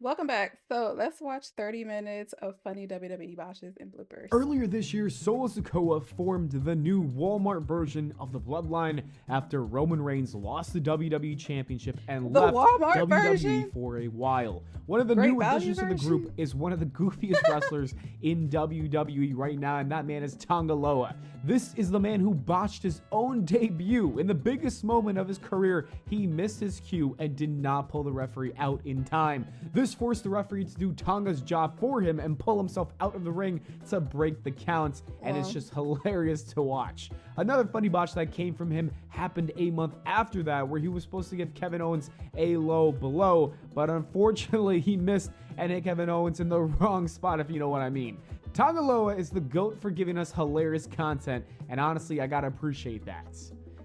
Welcome back. So let's watch 30 minutes of funny WWE botches and bloopers. Earlier this year, Solo Sikoa formed the new Walmart version of the Bloodline after Roman Reigns lost the WWE Championship and The left Walmart WWE version? for a while. One of the Great new value additions to the version? group is one of the goofiest wrestlers in WWE right now, and that man is Tonga Loa. This is the man who botched his own debut. In the biggest moment of his career, he missed his cue and did not pull the referee out in time. This forced the referee to do Tonga's job for him and pull himself out of the ring to break the count, and it's just hilarious to watch. Another funny botch that came from him happened a month after that, where he was supposed to give Kevin Owens a low blow, but unfortunately he missed and hit Kevin Owens in the wrong spot, if you know what I mean. Tonga Loa is the GOAT for giving us hilarious content, and honestly, I gotta appreciate that.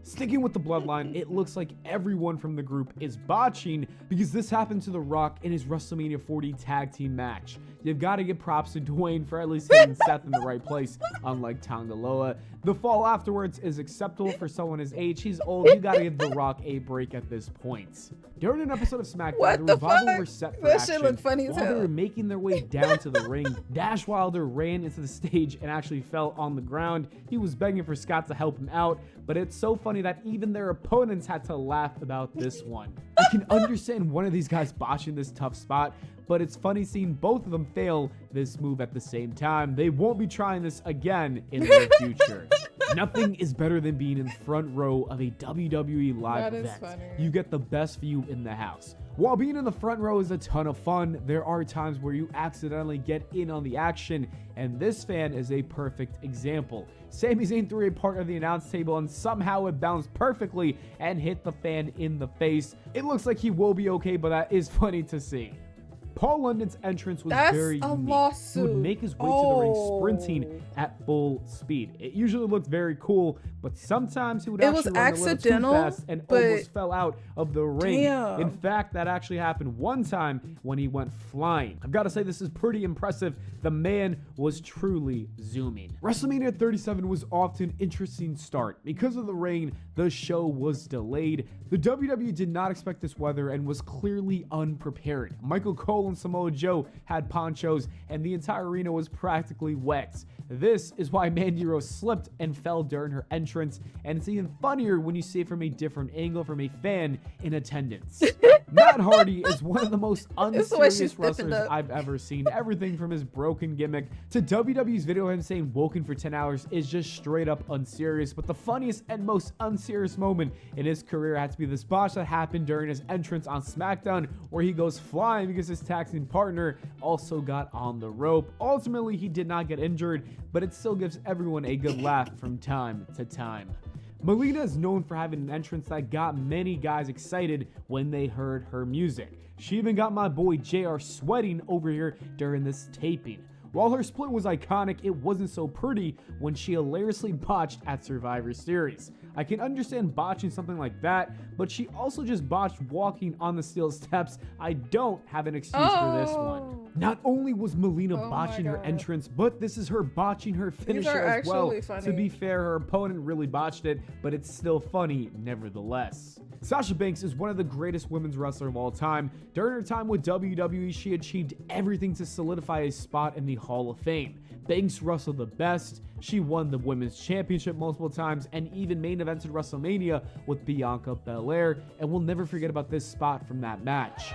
Sticking with the Bloodline, it looks like everyone from the group is botching because this happened to The Rock in his WrestleMania 40 tag team match. You've got to give props to Dwayne for at least hitting Seth in the right place, unlike Tonga Loa. The fall afterwards is acceptable for someone his age. He's old. You got to give The Rock a break at this point. During an episode of SmackDown, What the the Revival fuck? were set for That action. shit looked funny as While they hell. were making their way down to the ring, Dash Wilder ran into the stage and actually fell on the ground. He was begging for Scott to help him out, but it's so funny that even their opponents had to laugh about this one. I can understand one of these guys botching this tough spot, but it's funny seeing both of them fail this move at the same time. They won't be trying this again in the near future. Nothing is better than being in front row of a WWE live That is event. funny. You get the best view in the house. While being in the front row is a ton of fun, there are times where you accidentally get in on the action, and this fan is a perfect example. Sami Zayn threw a part of the announce table and somehow it bounced perfectly and hit the fan in the face. It looks like he will be okay, but that is funny to see. Paul London's entrance was That's very a unique. lawsuit. He would make his way to the ring sprinting at full speed. It usually looked very cool, but sometimes he would It was actually run a little too accidental, fast and but almost fell out of the ring. damn. In fact, that actually happened one time when he went flying. I've got to say, this is pretty impressive. The man was truly zooming. WrestleMania 37 was off to an interesting start. Because of the rain, the show was delayed. The WWE did not expect this weather and was clearly unprepared. Michael Cole and Samoa Joe had ponchos, and the entire arena was practically wet. This is why Mandy Rose slipped and fell during her entrance, and it's even funnier when you see it from a different angle from a fan in attendance. Matt Hardy is one of the most It's the way she's unserious flipping wrestlers up. I've ever seen. Everything from his broken gimmick to WWE's video of him saying woken for 10 hours is just straight up unserious. But the funniest and most unserious moment in his career had to be this botch that happened during his entrance on SmackDown, where he goes flying because his tag team partner also got on the rope. Ultimately, he did not get injured, but it still gives everyone a good laugh from time to time. Melina is known for having an entrance that got many guys excited when they heard her music. She even got my boy JR sweating over here during this taping. While her split was iconic, it wasn't so pretty when she hilariously botched at Survivor Series. I can understand botching something like that, but she also just botched walking on the steel steps. I don't have an excuse for this one. Not only was Melina Oh my botching her God. entrance, but this is her botching her finisher are as well. actually funny. To be fair, her opponent really botched it, but it's still funny nevertheless. Sasha Banks is one of the greatest women's wrestlers of all time. During her time with WWE, she achieved everything to solidify a spot in the Hall of Fame. Banks wrestled the best, she won the Women's Championship multiple times, and even main evented WrestleMania with Bianca Belair, and we'll never forget about this spot from that match.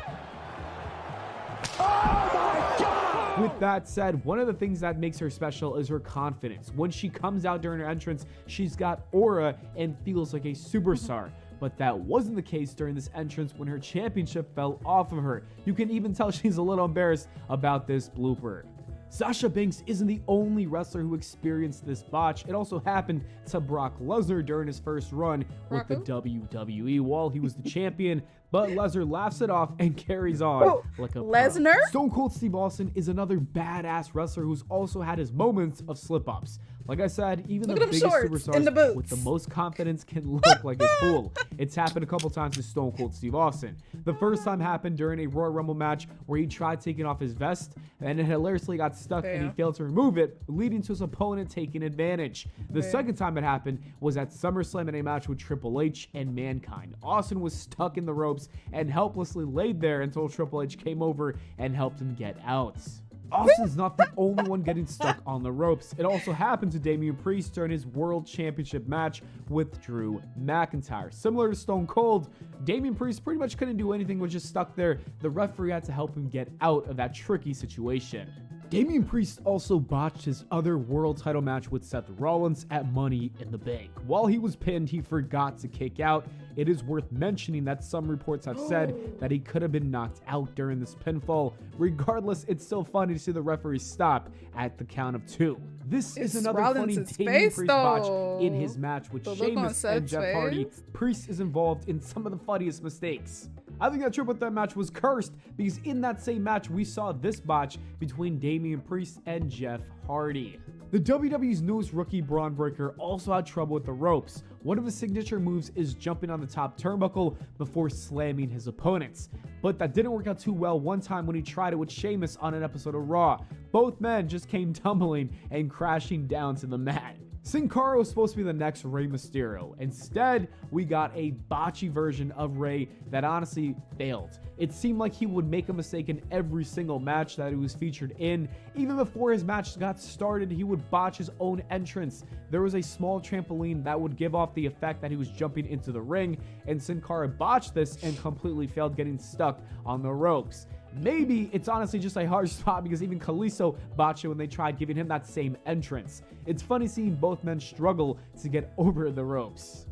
With that said, one of the things that makes her special is her confidence. When she comes out during her entrance, she's got aura and feels like a superstar. But that wasn't the case during this entrance when her championship fell off of her. You can even tell she's a little embarrassed about this blooper. Sasha Banks isn't the only wrestler who experienced this botch. It also happened to Brock Lesnar during his first run with the WWE while he was the champion, but Lesnar laughs it off and carries on Whoa, like a pro. Lesnar? Stone Cold Steve Austin is another badass wrestler who's also had his moments of slip-ups. Like I said, even Look the at them biggest shorts and the superstars boots. with the most confidence can look like a fool. It's happened a couple times to Stone Cold Steve Austin. The first time happened during a Royal Rumble match where he tried taking off his vest and it hilariously got stuck and he failed to remove it, leading to his opponent taking advantage. The second time it happened was at SummerSlam in a match with Triple H and Mankind. Austin was stuck in the ropes and helplessly laid there until Triple H came over and helped him get out. Austin's not the only one getting stuck on the ropes. It also happened to Damian Priest during his World Championship match with Drew McIntyre. Similar to Stone Cold, Damian Priest pretty much couldn't do anything, was just stuck there. The referee had to help him get out of that tricky situation. Damian Priest also botched his other world title match with Seth Rollins at Money in the Bank. While he was pinned, he forgot to kick out. It is worth mentioning that some reports have said that he could have been knocked out during this pinfall. Regardless, it's still funny to see the referee stop at the count of 2. This is another funny Damian Priest botch in his match with Sheamus and Jeff Hardy. Priest is involved in some of the funniest mistakes. I think that triple threat match was cursed because in that same match, we saw this botch between Damian Priest and Jeff Hardy. The WWE's newest rookie, Braun Breaker, also had trouble with the ropes. One of his signature moves is jumping on the top turnbuckle before slamming his opponents. But that didn't work out too well one time when he tried it with Sheamus on an episode of Raw. Both men just came tumbling and crashing down to the mat. Sin Cara was supposed to be the next Rey Mysterio. Instead, we got a botchy version of Rey that honestly failed. It seemed like he would make a mistake in every single match that he was featured in. Even before his match got started, he would botch his own entrance. There was a small trampoline that would give off the effect that he was jumping into the ring, and Sin Cara botched this and completely failed, getting stuck on the ropes. Maybe it's honestly just a hard spot because even Kalisto botched it when they tried giving him that same entrance. It's funny seeing both men struggle to get over the ropes.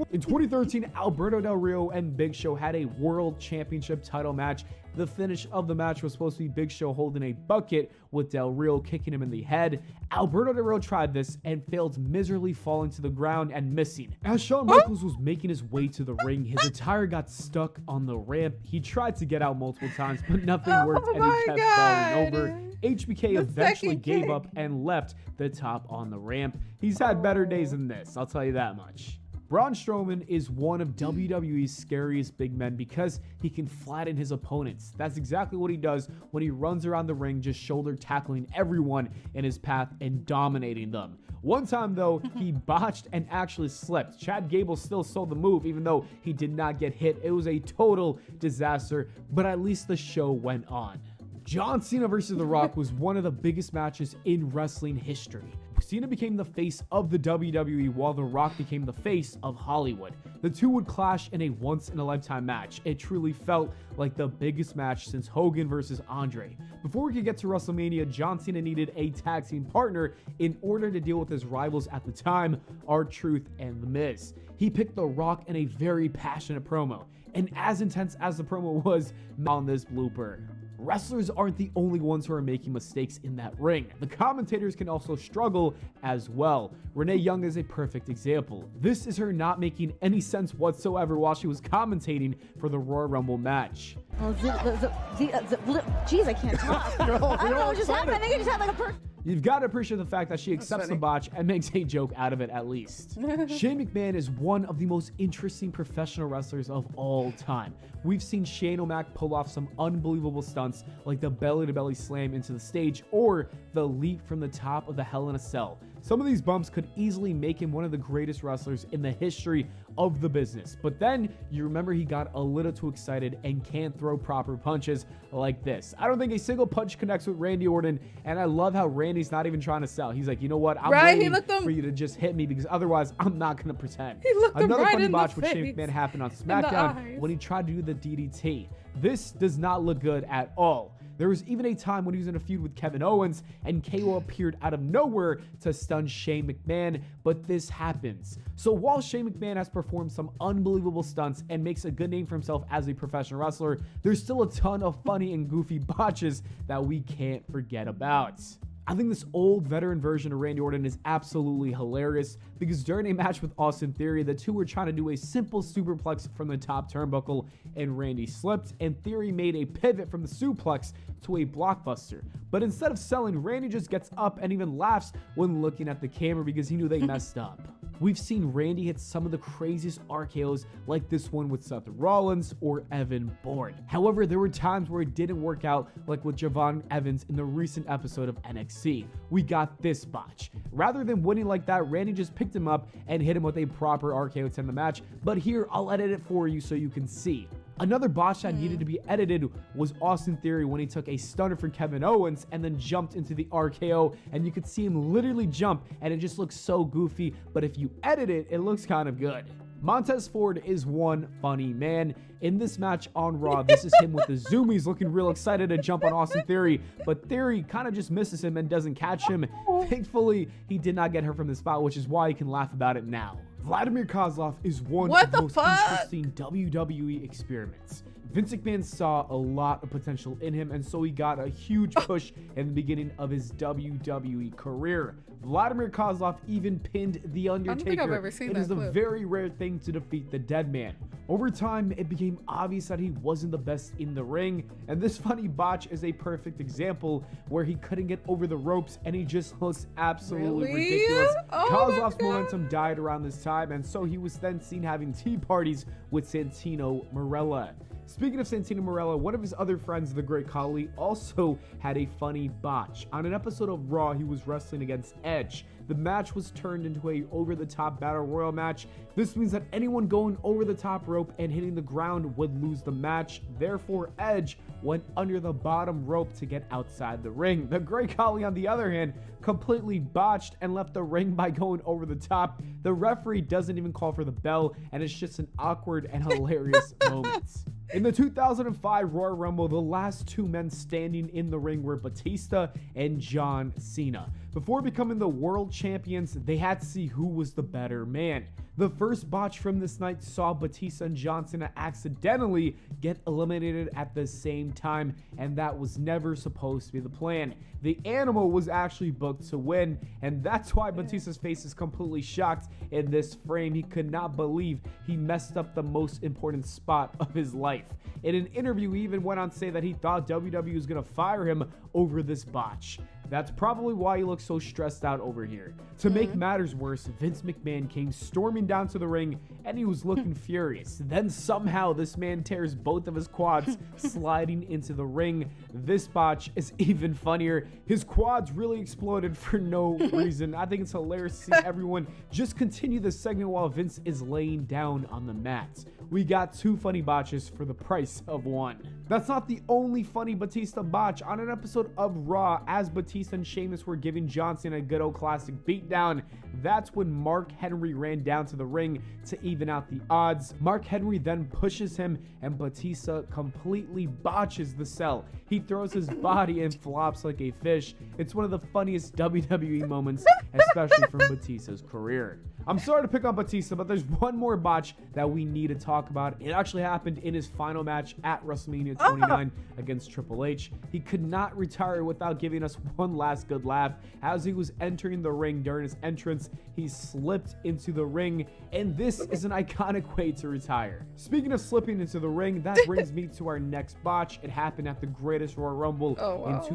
In 2013, Alberto Del Rio and Big Show had a World Championship title match. The finish of the match was supposed to be Big Show holding a bucket with Del Rio kicking him in the head. Alberto Del Rio tried this and failed, miserably falling to the ground and missing. As Shawn Michaels was making his way to the ring, his attire got stuck on the ramp. He tried to get out multiple times, but nothing worked and he kept falling over. HBK eventually gave up and left the top on the ramp. He's had better days than this, I'll tell you that much. Braun Strowman is one of WWE's scariest big men because he can flatten his opponents. That's exactly what he does when he runs around the ring, just shoulder tackling everyone in his path and dominating them. One time though, he botched and actually slipped. Chad Gable still sold the move even though he did not get hit. It was a total disaster, but at least the show went on. John Cena versus The Rock was one of the biggest matches in wrestling history. Cena became the face of the WWE while The Rock became the face of Hollywood. The two would clash in a once-in-a-lifetime match. It truly felt like the biggest match since Hogan versus Andre. Before we could get to WrestleMania, John Cena needed a tag team partner in order to deal with his rivals at the time, R-Truth and The Miz. He picked The Rock in a very passionate promo, and as intense as the promo was on this blooper. Wrestlers aren't the only ones who are making mistakes in that ring. The commentators can also struggle as well. Renee Young is a perfect example. This is her not making any sense whatsoever while she was commentating for the Royal Rumble match. Jeez, I can't talk. I don't know what just happened. I think I just had like a person. You've got to appreciate the fact that she accepts the botch and makes a joke out of it at least. Shane McMahon is one of the most interesting professional wrestlers of all time. We've seen Shane O'Mac pull off some unbelievable stunts like the belly-to-belly slam into the stage or the leap from the top of the Hell in a Cell. Some of these bumps could easily make him one of the greatest wrestlers in the history of the business. But then you remember he got a little too excited and can't throw proper punches like this. I don't think a single punch connects with Randy Orton, and I love how Randy's not even trying to sell. He's like, you know what? I'm waiting for you to just hit me because otherwise I'm not going to pretend. Another funny botch with Shane McMahon happened on SmackDown when he tried to do the DDT. This does not look good at all. There was even a time when he was in a feud with Kevin Owens and KO appeared out of nowhere to stun Shane McMahon, but this happens. So while Shane McMahon has performed some unbelievable stunts and makes a good name for himself as a professional wrestler, there's still a ton of funny and goofy botches that we can't forget about. I think this old veteran version of Randy Orton is absolutely hilarious because during a match with Austin Theory, the two were trying to do a simple superplex from the top turnbuckle and Randy slipped and Theory made a pivot from the suplex to a blockbuster. But instead of selling, Randy just gets up and even laughs when looking at the camera because he knew they messed up. We've seen Randy hit some of the craziest RKOs like this one with Seth Rollins or Evan Bourne. However, there were times where it didn't work out, like with Javon Evans in the recent episode of NXT. We got this botch. Rather than winning like that, Randy just picked him up and hit him with a proper RKO to end the match, but here I'll edit it for you so you can see. Another botch that needed to be edited was Austin Theory when he took a stunner from Kevin Owens and then jumped into the RKO, and you could see him literally jump and it just looks so goofy, but if you edit it, it looks kind of good. Montez Ford is one funny man. In this match on Raw, this is him with the zoomies looking real excited to jump on Austin Theory, but Theory kind of just misses him and doesn't catch him. Thankfully, he did not get hurt from the spot, which is why he can laugh about it now. Vladimir Kozlov is one of the most interesting WWE experiments. Vince McMahon saw a lot of potential in him, and so he got a huge push in the beginning of his WWE career. Vladimir Kozlov even pinned The Undertaker. I don't think I've ever seen that It is a clip. very rare thing to defeat the dead man. Over time, it became obvious that he wasn't the best in the ring, and this funny botch is a perfect example where he couldn't get over the ropes and he just looks absolutely Really? ridiculous. Oh my Kozlov's God. momentum died around this time, and so he was then seen having tea parties with Santino Marella. Speaking of Santino Marella, one of his other friends, the Great Khali, also had a funny botch. On an episode of Raw, he was wrestling against Edge. The match was turned into a over-the-top battle royal match. This means that anyone going over the top rope and hitting the ground would lose the match. Therefore, Edge went under the bottom rope to get outside the ring. The Great Khali, on the other hand, completely botched and left the ring by going over the top. The referee doesn't even call for the bell, and it's just an awkward and hilarious moment. In the 2005 Royal Rumble, the last two men standing in the ring were Batista and John Cena. Before becoming the world champions, they had to see who was the better man. The first botch from this night saw Batista and John Cena accidentally get eliminated at the same time, and that was never supposed to be the plan. The Animal was actually booked to win, and that's why Batista's face is completely shocked in this frame. He could not believe he messed up the most important spot of his life. In an interview, he even went on to say that he thought WWE was going to fire him over this botch. That's probably why he looks so stressed out over here. To make matters worse, Vince McMahon came storming down to the ring and he was looking furious. Then somehow this man tears both of his quads sliding into the ring. This botch is even funnier. His quads really exploded for no reason. I think it's hilarious to see everyone just continue this segment while Vince is laying down on the mat. We got two funny botches for the price of one. That's not the only funny Batista botch. On an episode of Raw, as Batista and Sheamus were giving Johnson a good old classic beatdown, that's when Mark Henry ran down to the ring to even out the odds. Mark Henry then pushes him and Batista completely botches the sell. He throws his body and flops like a fish. It's one of the funniest WWE moments, especially from Batista's career. I'm sorry to pick on Batista, but there's one more botch that we need to talk about. It actually happened in his final match at WrestleMania 29 against Triple H. He could not retire without giving us one last good laugh. As he was entering the ring during his entrance, he slipped into the ring, and this is an iconic way to retire. Speaking of slipping into the ring, that brings me to our next botch. It happened at the Greatest Royal Rumble in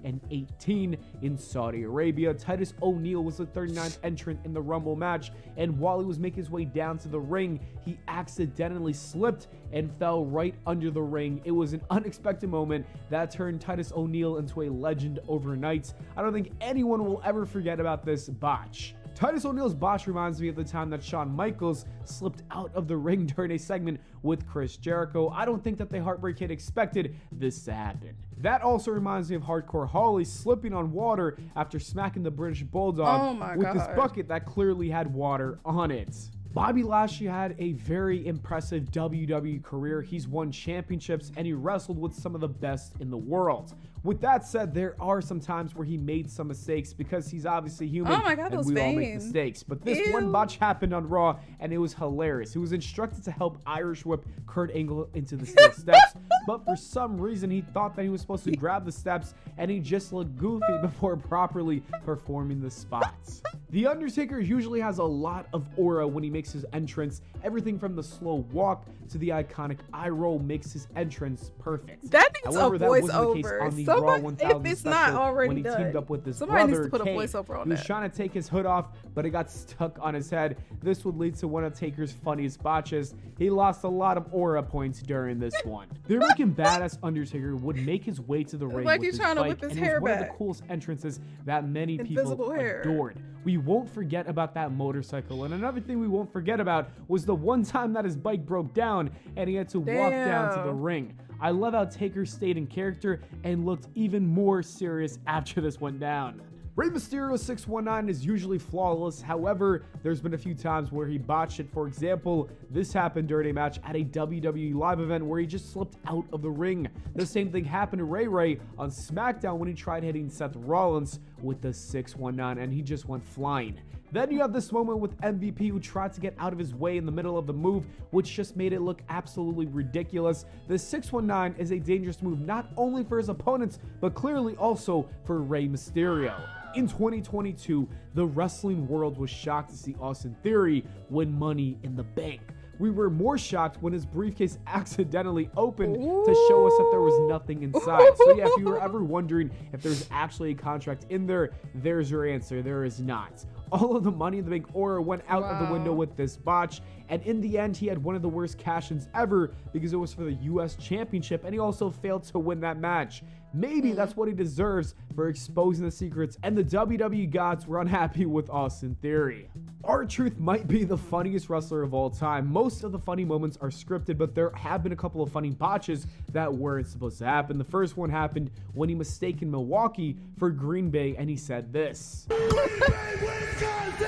2018 in Saudi Arabia. Titus O'Neil was the 39th entrant in the Rumble match, and while he was making his way down to the ring, he accidentally slipped and fell right under the ring. It was an unexpected moment that turned Titus O'Neil into a legend overnight. I don't think anyone will ever forget about this botch. Titus O'Neil's botch reminds me of the time that Shawn Michaels slipped out of the ring during a segment with Chris Jericho. I don't think that the Heartbreak Kid expected this to happen. That also reminds me of Hardcore Holly slipping on water after smacking the British Bulldog with this bucket that clearly had water on it. Bobby Lashley had a very impressive WWE career. He's won championships and he wrestled with some of the best in the world. With that said, there are some times where he made some mistakes because he's obviously human and we all make mistakes. But this one botch happened on Raw and it was hilarious. He was instructed to help Irish whip Kurt Angle into the steel steps. but for some reason he thought that he was supposed to grab the steps and he just looked goofy before properly performing the spots. The Undertaker usually has a lot of aura when he makes his entrance. Everything from the slow walk to the iconic eye roll makes his entrance perfect. That needs However, a that wasn't the case voiceover. on the Raw Somebody, 1000 if it's special not already when he done, teamed up with his somebody brother needs to put a Kane. voiceover on He was that. trying to take his hood off, but it got stuck on his head. This would lead to one of Taker's funniest botches. He lost a lot of aura points during this one. The American Badass Undertaker would make his way to the ring like with he's his trying to bike, whip his and it was hair one of back. the coolest entrances that many Invisible people hair. adored. We won't forget about that motorcycle, and another thing we won't forget about was the one time that his bike broke down and he had to walk down to the Damn. ring. I love how Taker stayed in character and looked even more serious after this went down. Rey Mysterio 619 is usually flawless. However, there's been a few times where he botched it. For example, this happened during a match at a WWE live event where he just slipped out of the ring. The same thing happened to Ray on SmackDown when he tried hitting Seth Rollins with the 619 and he just went flying. Then you have this moment with MVP who tried to get out of his way in the middle of the move, which just made it look absolutely ridiculous. The 619 is a dangerous move not only for his opponents, but clearly also for Rey Mysterio. In 2022, the wrestling world was shocked to see Austin Theory win Money in the Bank. We were more shocked when his briefcase accidentally opened to show us that there was nothing inside. So yeah, if you were ever wondering if there's actually a contract in there, there's your answer. There is not. All of the Money in the Bank aura went out of the window with this botch, and in the end, he had one of the worst cash-ins ever because it was for the US Championship, and he also failed to win that match. Maybe that's what he deserves for exposing the secrets, and the WWE gods were unhappy with Austin Theory. R-Truth might be the funniest wrestler of all time. Most of the funny moments are scripted, but there have been a couple of funny botches that weren't supposed to happen. The first one happened when he mistaken Milwaukee for Green Bay, and he said this. Green Bay, Wisconsin!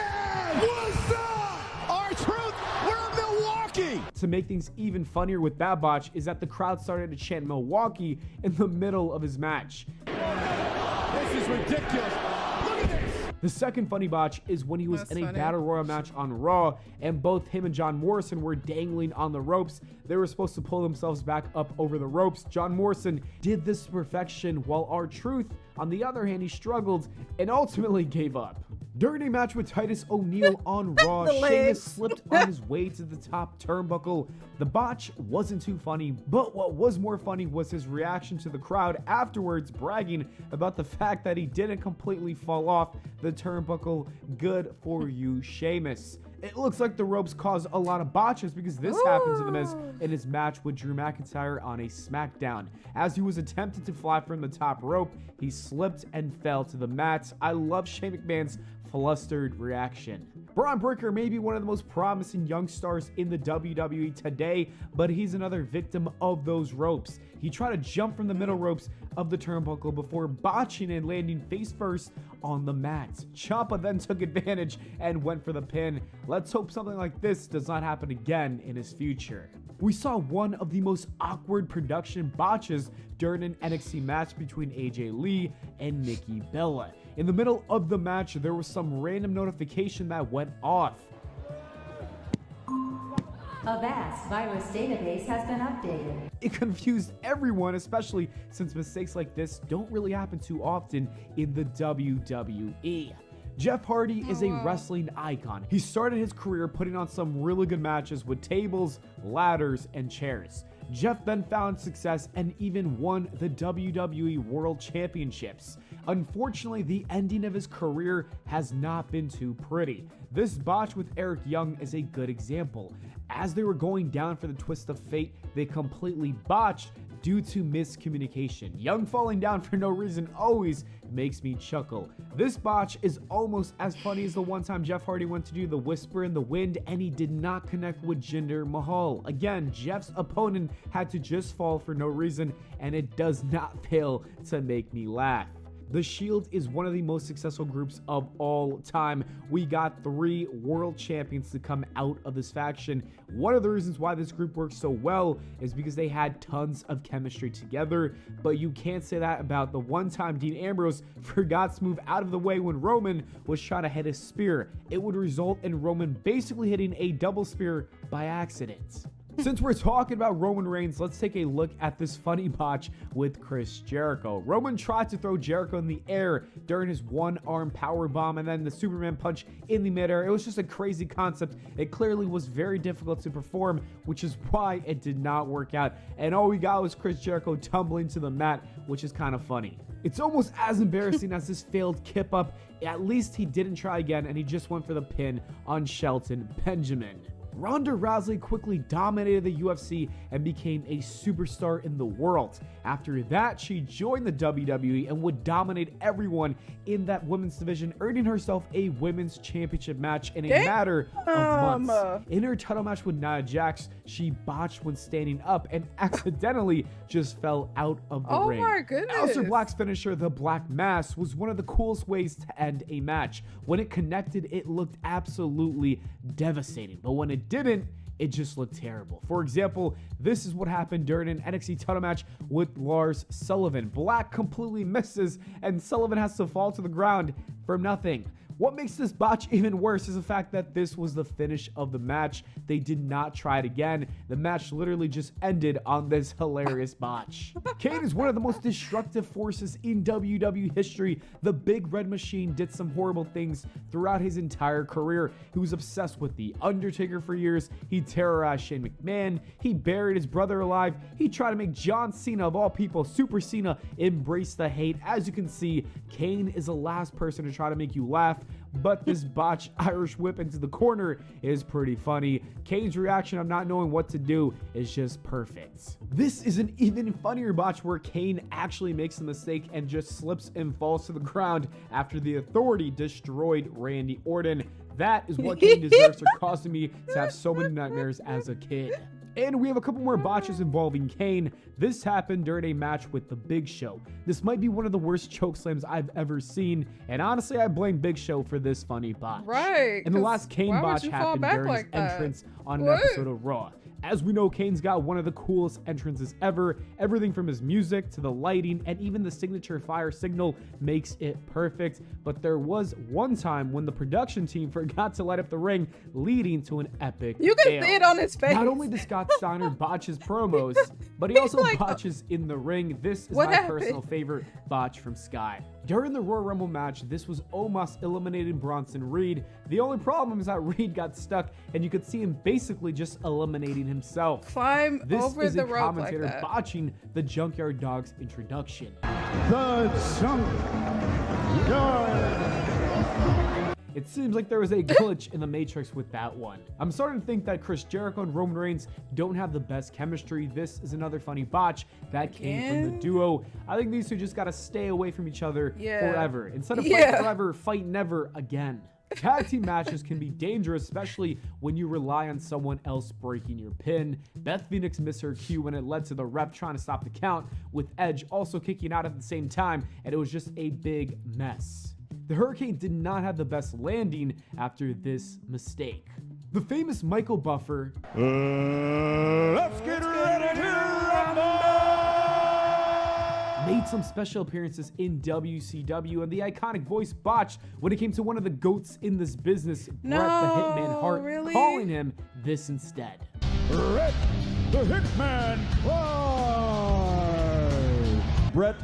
What's up? R-Truth, we're Milwaukee! To make things even funnier with that botch is that the crowd started to chant Milwaukee in the middle of his match. This is ridiculous. Look at this! The second funny botch is when he was That's in a funny. battle royal match on Raw, and both him and John Morrison were dangling on the ropes. They were supposed to pull themselves back up over the ropes. John Morrison did this to perfection, while R-Truth, on the other hand, he struggled and ultimately gave up. During a match with Titus O'Neil on Raw, The Sheamus legs. slipped on his way to the top turnbuckle. The botch wasn't too funny, but what was more funny was his reaction to the crowd afterwards, bragging about the fact that he didn't completely fall off the turnbuckle. Good for you, Sheamus. It looks like the ropes caused a lot of botches because this happened to The Miz in his match with Drew McIntyre on a SmackDown. As he was attempting to fly from the top rope, he slipped and fell to the mat. I love Shane McMahon's flustered reaction. Braun Breaker may be one of the most promising young stars in the WWE today, but he's another victim of those ropes. He tried to jump from the middle ropes of the turnbuckle before botching and landing face first on the mat. Ciampa then took advantage and went for the pin. Let's hope something like this does not happen again in his future. We saw one of the most awkward production botches during an NXT match between AJ Lee and Nikki Bella. In the middle of the match, there was some random notification that went off. Avast virus database has been updated. It confused everyone, especially since mistakes like this don't really happen too often in the WWE. Jeff Hardy is a wrestling icon. He started his career putting on some really good matches with tables, ladders, and chairs. Jeff then found success and even won the WWE World Championships. Unfortunately, the ending of his career has not been too pretty. This botch with Eric Young is a good example. As they were going down for the twist of fate, they completely botched due to miscommunication. Young falling down for no reason always makes me chuckle. This botch is almost as funny as the one time Jeff Hardy went to do the Whisper in the Wind and he did not connect with Jinder Mahal. Again, Jeff's opponent had to just fall for no reason, and it does not fail to make me laugh. The Shield is one of the most successful groups of all time. We got 3 world champions to come out of this faction. One of the reasons why this group works so well is because they had tons of chemistry together, but you can't say that about the one time Dean Ambrose forgot to move out of the way when Roman was trying to hit a spear. It would result in Roman basically hitting a double spear by accident. Since we're talking about Roman Reigns, let's take a look at this funny botch with Chris Jericho. Roman tried to throw Jericho in the air during his one-arm power bomb and then the Superman punch in the midair. It was just a crazy concept. It clearly was very difficult to perform, which is why it did not work out. And all we got was Chris Jericho tumbling to the mat, which is kind of funny. It's almost as embarrassing as this failed kip up. At least he didn't try again and he just went for the pin on Shelton Benjamin. Ronda Rousey quickly dominated the UFC and became a superstar in the world. After that, she joined the WWE and would dominate everyone in that women's division, earning herself a women's championship match in a matter of months. In her title match with Nia Jax, she botched when standing up and accidentally just fell out of the ring. Oh my goodness. Aleister Black's finisher, the Black Mass, was one of the coolest ways to end a match. When it connected, it looked absolutely devastating, but when it didn't, it just looked terrible. For example, this is what happened during an NXT title match with Lars Sullivan. Black completely misses and Sullivan has to fall to the ground for nothing. What makes this botch even worse is the fact that this was the finish of the match. They did not try it again. The match literally just ended on this hilarious botch. Kane is one of the most destructive forces in WWE history. The Big Red Machine did some horrible things throughout his entire career. He was obsessed with The Undertaker for years. He terrorized Shane McMahon. He buried his brother alive. He tried to make John Cena, of all people, Super Cena, embrace the hate. As you can see, Kane is the last person to try to make you laugh. But this botch Irish whip into the corner is pretty funny. Kane's reaction of not knowing what to do is just perfect. This is an even funnier botch where Kane actually makes a mistake and just slips and falls to the ground after the Authority destroyed Randy Orton. That is what Kane deserves for causing me to have so many nightmares as a kid. And we have a couple more botches involving Kane. This happened during a match with The Big Show. This might be one of the worst chokeslams I've ever seen, and honestly, I blame Big Show for this funny botch. Right. And the last Kane botch happened during his entrance on an episode of Raw. As we know, Kane's got one of the coolest entrances ever. Everything from his music to the lighting and even the signature fire signal makes it perfect. But there was one time when the production team forgot to light up the ring, leading to an epic You can fail. see it on his face. Not only does Scott Steiner botch his promos, but he also botches in the ring. This is my personal favorite botch from Sky. During the Royal Rumble match, this was Omos eliminating Bronson Reed. The only problem is that Reed got stuck, and you could see him basically just eliminating himself. Climb over This is the a rope commentator like that. botching the Junkyard Dog's introduction. The Junkyard. It seems like there was a glitch in the Matrix with that one. I'm starting to think that Chris Jericho and Roman Reigns don't have the best chemistry. This is another funny botch that came from the duo. I think these two just gotta stay away from each other forever. Instead of fight forever, fight never again. Tag team matches can be dangerous, especially when you rely on someone else breaking your pin. Beth Phoenix missed her cue when it led to the ref trying to stop the count, with Edge also kicking out at the same time, and it was just a big mess. The Hurricane did not have the best landing after this mistake. The famous Michael Buffer Let's get ready to rumble! made some special appearances in WCW, and the iconic voice botched when it came to one of the GOATs in this business, Bret the Hitman Hart, calling him this instead. Bret the Hitman Clark! Bret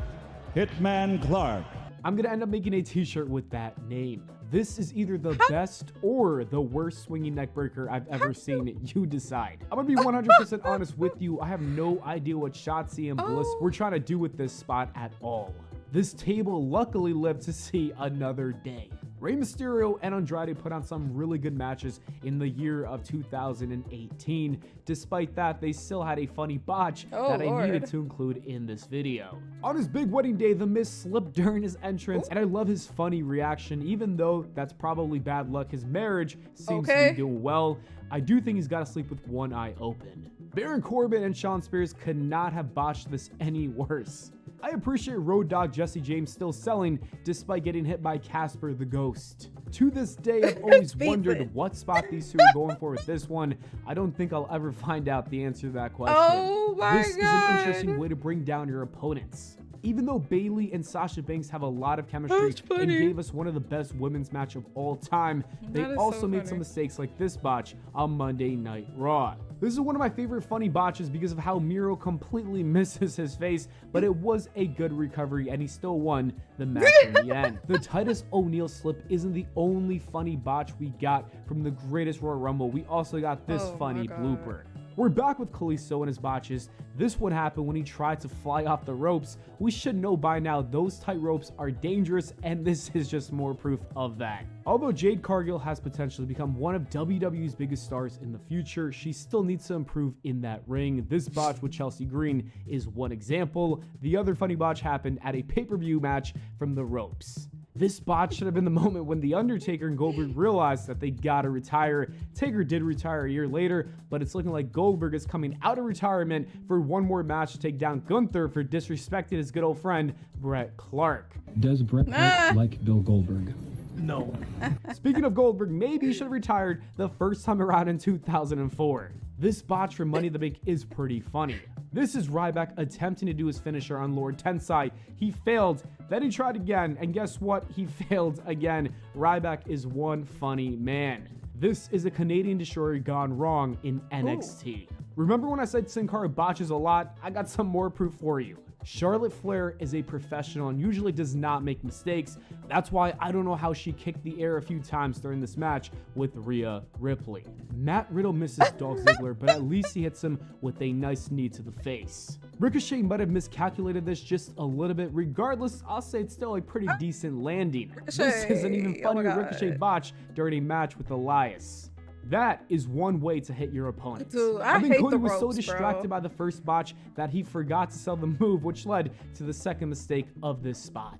Hitman Clark. I'm gonna end up making a t-shirt with that name. This is either the best or the worst swinging neck breaker I've ever seen. You decide. I'm gonna be 100% honest with you. I have no idea what Shotzi and Bliss were trying to do with this spot at all. This table luckily lived to see another day. Rey Mysterio and Andrade put on some really good matches in the year of 2018. Despite that, they still had a funny botch that I needed to include in this video. On his big wedding day, The Miz slipped during his entrance, and I love his funny reaction. Even though that's probably bad luck, his marriage seems to be doing well. I do think he's got to sleep with one eye open. Baron Corbin and Shawn Spears could not have botched this any worse. I appreciate Road Dogg Jesse James still selling despite getting hit by Casper the Ghost. To this day, I've always wondered what spot these two are going for with this one. I don't think I'll ever find out the answer to that question. Oh my This is an interesting way to bring down your opponents. even though Bayley and Sasha Banks have a lot of chemistry and gave us one of the best women's match of all time, they also made some mistakes like this botch on Monday Night Raw. This is one of my favorite funny botches because of how Miro completely misses his face, but it was a good recovery and he still won the match in the end. The Titus O'Neil slip isn't the only funny botch we got from the greatest Royal Rumble. We also got this funny blooper. We're back with Kalisto and his botches. This one happened when he tried to fly off the ropes. We should know by now those tight ropes are dangerous, and this is just more proof of that. Although Jade Cargill has potential to become one of WWE's biggest stars in the future, she still needs to improve in that ring. This botch with Chelsea Green is one example. The other funny botch happened at a pay-per-view match from the ropes. This botch should have been the moment when The Undertaker and Goldberg realized that they gotta retire. Taker did retire a year later, but it's looking like Goldberg is coming out of retirement for one more match to take down Gunther for disrespecting his good old friend, Bret Clark. Does Bret Hart like Bill Goldberg? No. Speaking of Goldberg, maybe he should have retired the first time around in 2004. This botch for Money in the Bank is pretty funny. This is Ryback attempting to do his finisher on Lord Tensai. He failed, then he tried again, and guess what? He failed again. Ryback is one funny man. This is a Canadian Destroyer gone wrong in NXT. Remember when I said Sin Cara botches a lot? I got some more proof for you. Charlotte Flair is a professional and usually does not make mistakes. That's why I don't know how she kicked the air a few times during this match with Rhea Ripley. Matt Riddle misses Dolph Ziggler, but at least he hits him with a nice knee to the face. Ricochet might have miscalculated this just a little bit. Regardless, I'll say it's still a pretty decent landing. This is an even funnier Ricochet botch during a match with Elias. That is one way to hit your opponent. Dude, I think hate Cody the was so ropes, distracted bro. by the first botch that he forgot to sell the move, which led to the second mistake of this spot.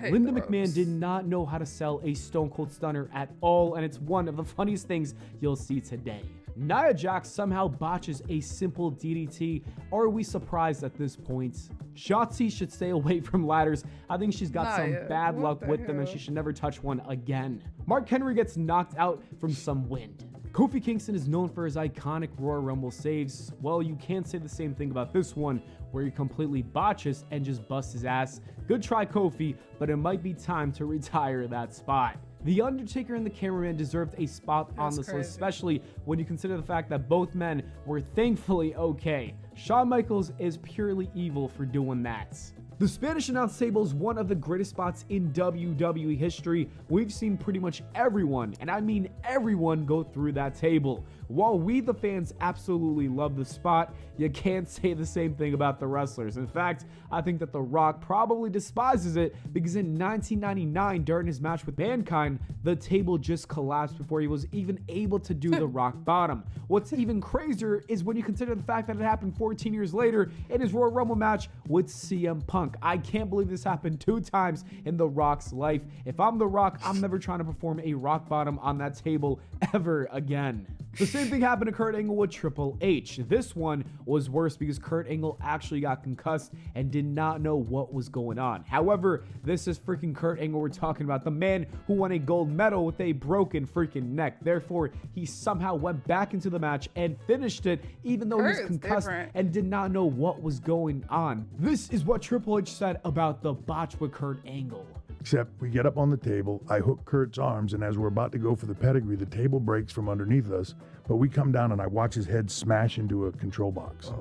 Linda the McMahon ropes. did not know how to sell a Stone Cold Stunner at all, and it's one of the funniest things you'll see today. Nia Jax somehow botches a simple DDT. Are we surprised at this point? Shotzi should stay away from ladders. I think she's got some bad what luck the with them and hell? she should never touch one again. Mark Henry gets knocked out from some wind. Kofi Kingston is known for his iconic Royal Rumble saves. Well, you can't say the same thing about this one, where he completely botches and just busts his ass. Good try, Kofi, but it might be time to retire that spot. The Undertaker and the cameraman deserved a spot on this list, especially when you consider the fact that both men were thankfully okay. Shawn Michaels is purely evil for doing that. The Spanish announce table is one of the greatest spots in WWE history. We've seen pretty much everyone, and I mean everyone, go through that table. While we, the fans, absolutely love the spot, you can't say the same thing about the wrestlers. In fact, I think that The Rock probably despises it because in 1999, during his match with Mankind, the table just collapsed before he was even able to do the rock bottom. What's even crazier is when you consider the fact that it happened 14 years later in his Royal Rumble match with CM Punk. I can't believe this happened 2 times in The Rock's life. If I'm The Rock, I'm never trying to perform a rock bottom on that table ever again. The same thing happened to Kurt Angle with Triple H. This one was worse because Kurt Angle actually got concussed and did not know what was going on. However, this is freaking Kurt Angle we're talking about, the man who won a gold medal with a broken freaking neck. Therefore, he somehow went back into the match and finished it even though he was concussed and did not know what was going on. This is what Triple H said about the botch with Kurt Angle. Except we get up on the table, I hook Kurt's arms, and as we're about to go for the pedigree, the table breaks from underneath us, but we come down and I watch his head smash into a control box,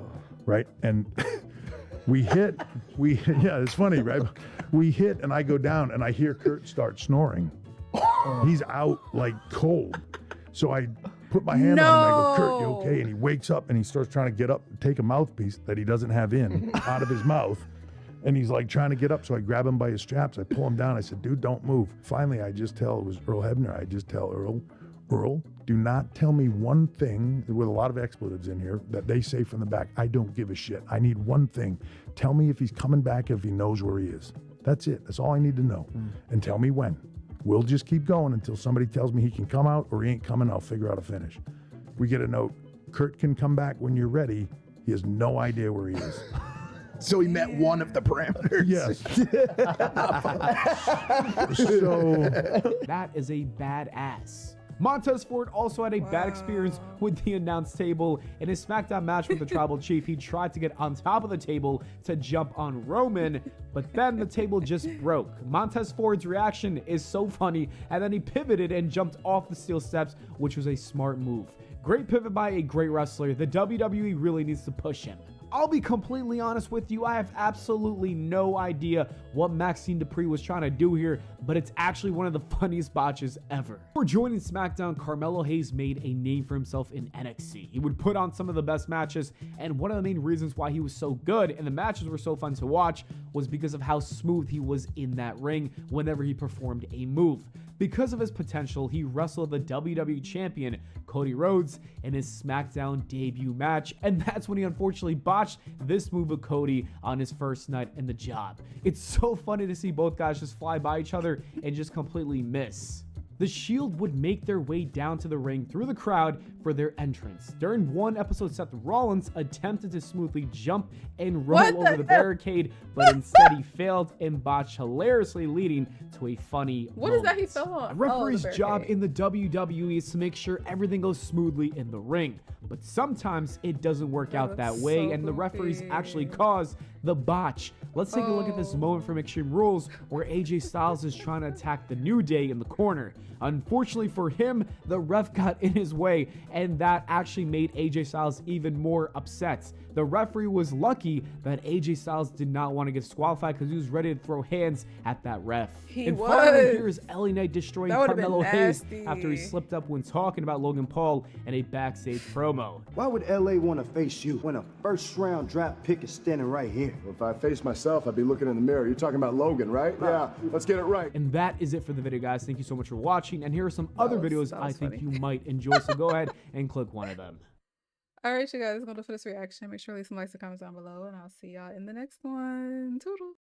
right? And yeah, it's funny, right? We hit and I go down and I hear Kurt start snoring. He's out like cold. So I put my hand on him and I go, Kurt, you okay? And he wakes up and he starts trying to get up and take a mouthpiece that he doesn't have in out of his mouth. And he's like trying to get up, so I grab him by his straps. I pull him down. I said, dude, don't move. Finally, I just tell, it was Earl Hebner. I just tell Earl, do not tell me one thing with a lot of expletives in here that they say from the back. I don't give a shit. I need one thing. Tell me if he's coming back, if he knows where he is. That's it. That's all I need to know. And tell me when. We'll just keep going until somebody tells me he can come out or he ain't coming. I'll figure out a finish. We get a note. Kurt can come back when you're ready. He has no idea where he is. So he met one of the parameters. Yes. So that is a badass. Montez Ford also had a bad experience with the announce table. In his SmackDown match with the Tribal Chief, he tried to get on top of the table to jump on Roman, but then the table just broke. Montez Ford's reaction is so funny, and then he pivoted and jumped off the steel steps, which was a smart move. Great pivot by a great wrestler. The WWE really needs to push him. I'll be completely honest with you, I have absolutely no idea what Maxine Dupree was trying to do here, but it's actually one of the funniest botches ever. Before joining SmackDown, Carmelo Hayes made a name for himself in NXT. He would put on some of the best matches, and one of the main reasons why he was so good and the matches were so fun to watch was because of how smooth he was in that ring whenever he performed a move. Because of his potential, he wrestled the WWE Champion, Cody Rhodes, in his SmackDown debut match, and that's when he unfortunately botched this move of Cody on his first night in the job. It's so funny to see both guys just fly by each other and just completely miss. The Shield would make their way down to the ring through the crowd for their entrance. During one episode, Seth Rollins attempted to smoothly jump and roll over the barricade, but instead he failed and botched, hilariously leading to a funny What is that he fell on? A referee's the job barricade. in the WWE is to make sure everything goes smoothly in the ring, but sometimes it doesn't work out that way, so and the referees goofy. actually cause the botch. Let's take a look at this moment from Extreme Rules where AJ Styles is trying to attack the New Day in the corner. Unfortunately for him, the ref got in his way, and that actually made AJ Styles even more upset. The referee was lucky that AJ Styles did not want to get disqualified because he was ready to throw hands at that ref. He Finally, was. here's LA Knight destroying That would've been Carmelo Hayes nasty. after he slipped up when talking about Logan Paul in a backstage promo. Why would LA want to face you when a first round draft pick is standing right here? Well, if I face myself, I'd be looking in the mirror. You're talking about Logan, right? Yeah, let's get it right. And that is it for the video, guys. Thank you so much for watching. And here are some other videos I think funny. you might enjoy. So go ahead and click one of them. All right, you guys, I'm going to do for this reaction. Make sure to leave some likes and comments down below, and I'll see y'all in the next one. Toodles.